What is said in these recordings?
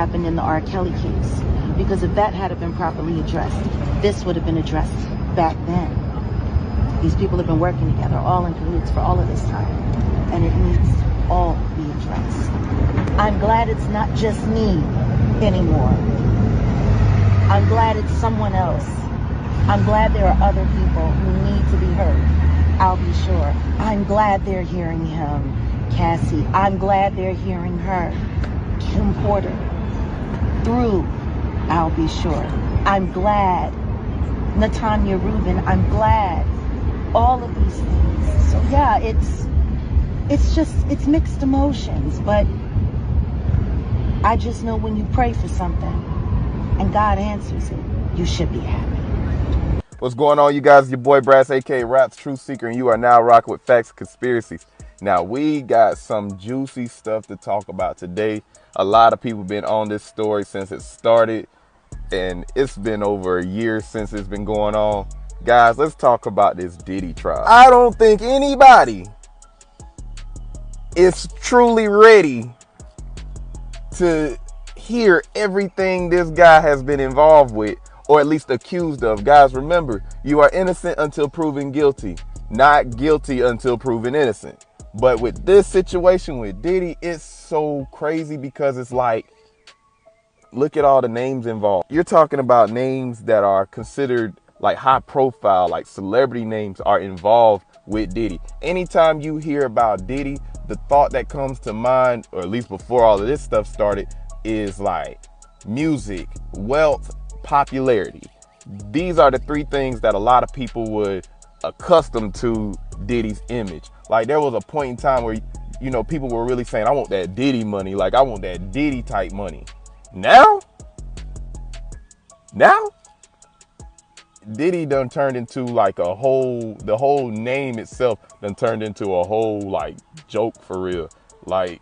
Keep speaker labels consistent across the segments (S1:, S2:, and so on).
S1: happened in the R. Kelly case. Because if that had been properly addressed, this would have been addressed back then. These people have been working together, all in cahoots for all of this time. And it needs to all be addressed. I'm glad it's not just me anymore. I'm glad it's someone else. I'm glad there are other people who need to be heard. I'll be sure. I'm glad they're hearing him, Cassie. I'm glad they're hearing her, Kim Porter, through I'll be sure. I'm glad. Natanya Rubin, I'm glad. All of these things. So yeah, it's mixed emotions, but I just know when you pray for something and God answers it, you should be happy.
S2: What's going on, you guys? Your boy Brass, aka Raps Truth Seeker, and you are now rocking with Facts and Conspiracies. Now, we got some juicy stuff to talk about today. A lot of people been on this story since it started, and it's been over a year since it's been going on. Guys, let's talk about this Diddy trial. I don't think anybody is truly ready to hear everything this guy has been involved with, or at least accused of. Guys, remember, you are innocent until proven guilty, not guilty until proven innocent. But with this situation with Diddy, it's so crazy because it's like, look at all the names involved. You're talking about names that are considered like high profile, like celebrity names are involved with Diddy. Anytime you hear about Diddy, the thought that comes to mind, or at least before all of this stuff started, is like music, wealth, popularity. These are the three things that a lot of people would accustom to Diddy's image. Like, there was a point in time where, you know, people were really saying, I want that Diddy money. Like, I want that Diddy type money. Now, Diddy done turned into like the whole name itself done turned into a whole like joke for real. Like,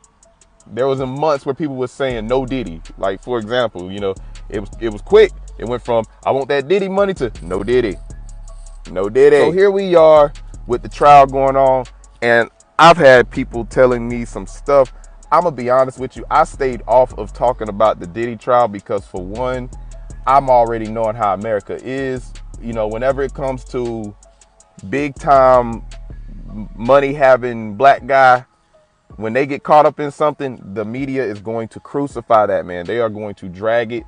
S2: there was months where people were saying no Diddy. Like, for example, you know, it was quick. It went from I want that Diddy money to no Diddy. No Diddy. So here we are with the trial going on, and I've had people telling me some stuff. I'm gonna be honest with you, I stayed off of talking about the Diddy trial because, for one, I'm already knowing how America is. You know, whenever it comes to big time money having black guy, when they get caught up in something, the media is going to crucify that man. They are going to drag it.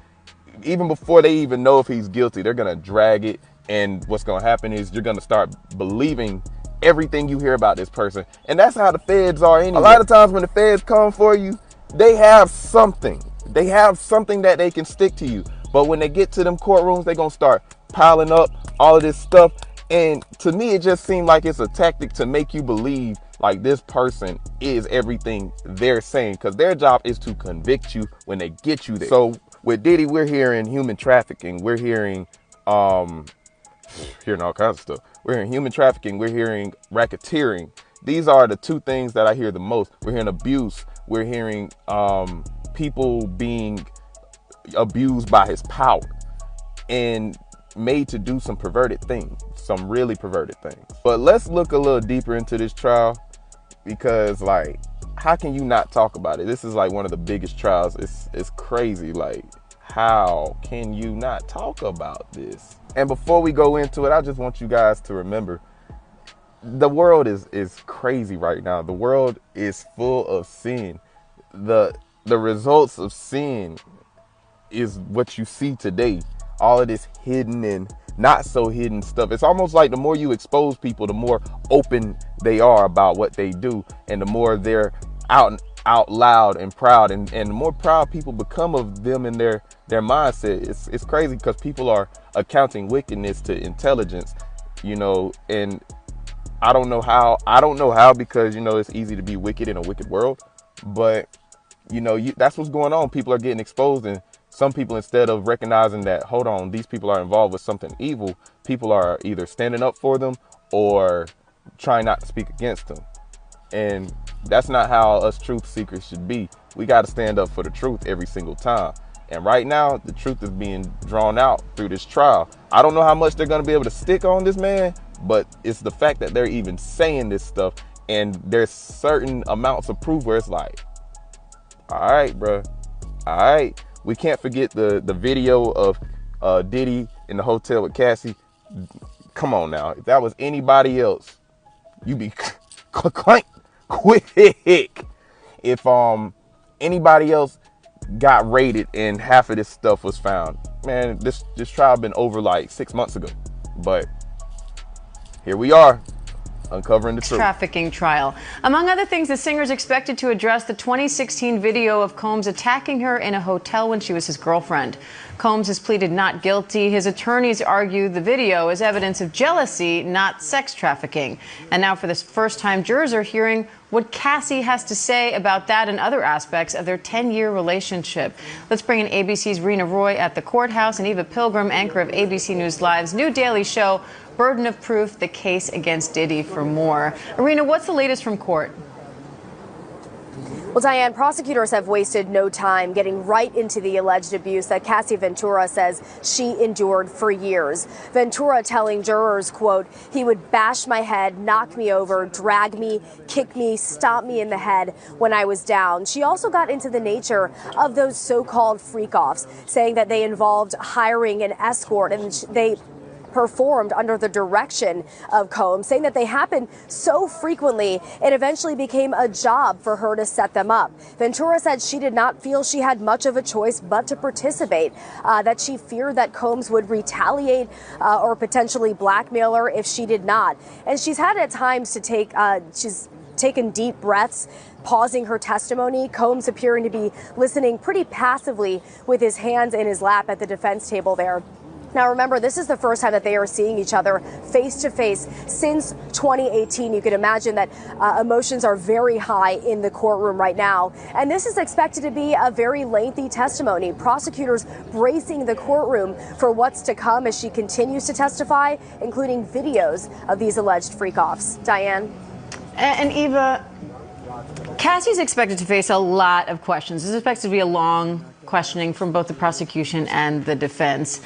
S2: Even before they even know if he's guilty, they're going to drag it. And what's going to happen is you're going to start believing everything you hear about this person. And that's how the feds are anyway. A lot of times when the feds come for you, they have something. They have something that they can stick to you. But when they get to them courtrooms, they're going to start piling up all of this stuff. And to me, it just seemed like it's a tactic to make you believe like this person is everything they're saying, because their job is to convict you when they get you there. So with Diddy, we're hearing human trafficking. We're hearing all kinds of stuff. We're hearing human trafficking. We're hearing racketeering. These are the two things that I hear the most. We're hearing abuse. We're hearing people being abused by his power and made to do some perverted things, some really perverted things. But let's look a little deeper into this trial, because like, how can you not talk about it? This is like one of the biggest trials. It's crazy. Like, how can you not talk about this? And before we go into it, I just want you guys to remember, the world is crazy right now. The world is full of sin. The results of sin is what you see today. All of this hidden and not so hidden stuff. It's almost like the more you expose people, the more open they are about what they do, and the more they're out loud and proud, and the more proud people become of them and their mindset. It's crazy because people are accounting wickedness to intelligence, you know, and I don't know how, because, you know, it's easy to be wicked in a wicked world, but you know, that's what's going on. People are getting exposed, and some people, instead of recognizing that, hold on, these people are involved with something evil, people are either standing up for them or trying not to speak against them. And that's not how us truth seekers should be. We got to stand up for the truth every single time. And right now, the truth is being drawn out through this trial. I don't know how much they're going to be able to stick on this man, but it's the fact that they're even saying this stuff, and there's certain amounts of proof where it's like, all right, bro. All right. We can't forget the video of Diddy in the hotel with Cassie. Come on now, if that was anybody else, you be quick. If anybody else got raided and half of this stuff was found, man, this trial been over like 6 months ago. But here we are, uncovering the truth.
S3: Trafficking trial. Among other things, the singer is expected to address the 2016 video of Combs attacking her in a hotel when she was his girlfriend. Combs has pleaded not guilty. His attorneys argue the video is evidence of jealousy, not sex trafficking. And now for the first time, jurors are hearing what Cassie has to say about that and other aspects of their 10-year relationship. Let's bring in ABC's Rena Roy at the courthouse and Eva Pilgrim, anchor of ABC News Live's new daily show, Burden of Proof, the case against Diddy, for more. Rena, what's the latest from court?
S4: Well, Diane, prosecutors have wasted no time getting right into the alleged abuse that Cassie Ventura says she endured for years. Ventura telling jurors, quote, he would bash my head, knock me over, drag me, kick me, stomp me in the head when I was down. She also got into the nature of those so-called freak-offs, saying that they involved hiring an escort and they performed under the direction of Combs, saying that they happened so frequently it eventually became a job for her to set them up. Ventura said she did not feel she had much of a choice but to participate, that she feared that Combs would retaliate or potentially blackmail her if she did not. And she's had at times to take, she's taken deep breaths, pausing her testimony. Combs appearing to be listening pretty passively with his hands in his lap at the defense table there. Now, remember, this is the first time that they are seeing each other face to face since 2018. You can imagine that emotions are very high in the courtroom right now. And this is expected to be a very lengthy testimony. Prosecutors bracing the courtroom for what's to come as she continues to testify, including videos of these alleged freak-offs. Diane?
S3: And Eva, Cassie's expected to face a lot of questions. This is expected to be a long questioning from both the prosecution and the defense.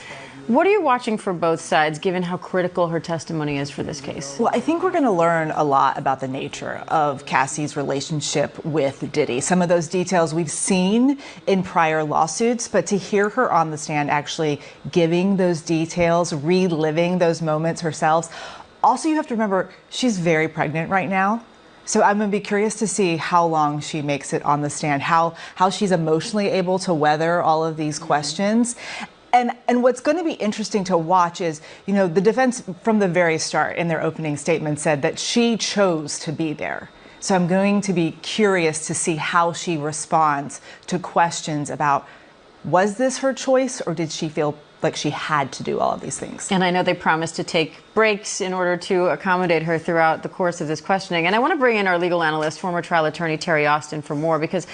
S3: What are you watching for both sides, given how critical her testimony is for this case?
S5: Well, I think we're going to learn a lot about the nature of Cassie's relationship with Diddy. Some of those details we've seen in prior lawsuits, but to hear her on the stand actually giving those details, reliving those moments herself. Also, you have to remember, she's very pregnant right now. So I'm going to be curious to see how long she makes it on the stand, how she's emotionally able to weather all of these questions. And what's going to be interesting to watch is, you know, the defense from the very start in their opening statement said that she chose to be there. So I'm going to be curious to see how she responds to questions about, was this her choice or did she feel like she had to do all of these things?
S3: And I know they promised to take breaks in order to accommodate her throughout the course of this questioning. And I want to bring in our legal analyst, former trial attorney Terry Austin, for more, because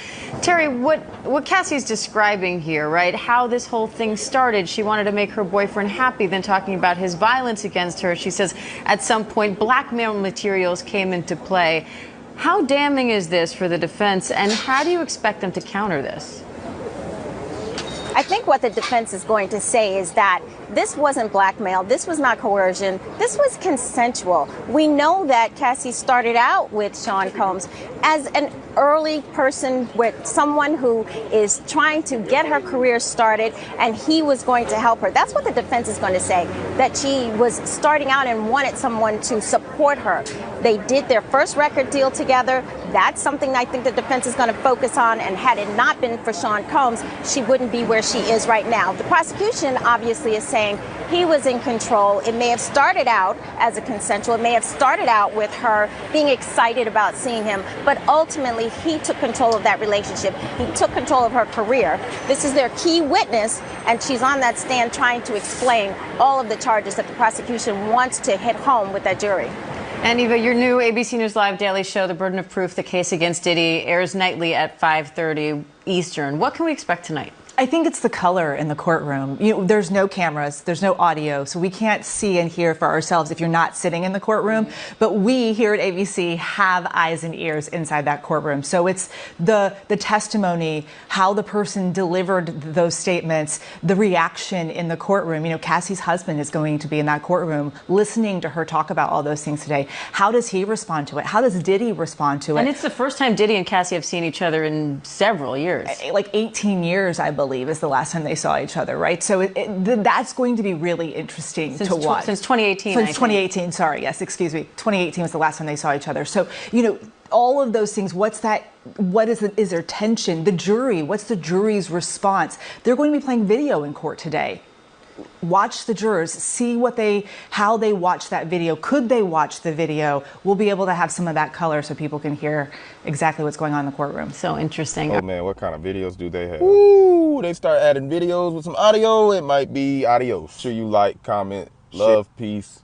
S3: Terry, what Cassie's describing here, right, how this whole thing started, she wanted to make her boyfriend happy, then talking about his violence against her. She says at some point blackmail materials came into play. How damning is this for the defense, and how do you expect them to counter this?
S6: I think what the defense is going to say is that this wasn't blackmail, this was not coercion, this was consensual. We know that Cassie started out with Sean Combs as an early person, with someone who is trying to get her career started, and he was going to help her. That's what the defense is going to say, that she was starting out and wanted someone to support her. They did their first record deal together. That's something I think the defense is going to focus on, and had it not been for Sean Combs, she wouldn't be where she is right now. The prosecution obviously is saying he was in control. It may have started out as a consensual. It may have started out with her being excited about seeing him, but ultimately he took control of that relationship. He took control of her career. This is their key witness, and she's on that stand trying to explain all of the charges that the prosecution wants to hit home with that jury.
S3: And Eva, your new ABC News Live daily show, The Burden of Proof, the case against Diddy, airs nightly at 5:30 Eastern. What can we expect tonight?
S5: I think it's the color in the courtroom. You know, there's no cameras, there's no audio, so we can't see and hear for ourselves if you're not sitting in the courtroom. But we here at ABC have eyes and ears inside that courtroom. So it's the testimony, how the person delivered those statements, the reaction in the courtroom. You know, Cassie's husband is going to be in that courtroom listening to her talk about all those things today. How does he respond to it? How does Diddy respond to it?
S3: And it's the first time Diddy and Cassie have seen each other in several years.
S5: Like 18 years, I believe. believe, is the last time they saw each other, right? So that's going to be really interesting to watch.
S3: Since 2018.
S5: Since 2018, sorry, yes, excuse me. 2018 was the last time they saw each other. So, you know, all of those things, what is there tension? The jury, what's the jury's response? They're going to be playing video in court today. Watch the jurors, see how they watch that video. Could they watch the video? We'll be able to have some of that color so people can hear exactly what's going on in the courtrum.
S3: So interesting.
S2: Oh man, what kind of videos do they have? Ooh, they start adding videos with some audio. It might be adios. Sure you like, comment, love, peace.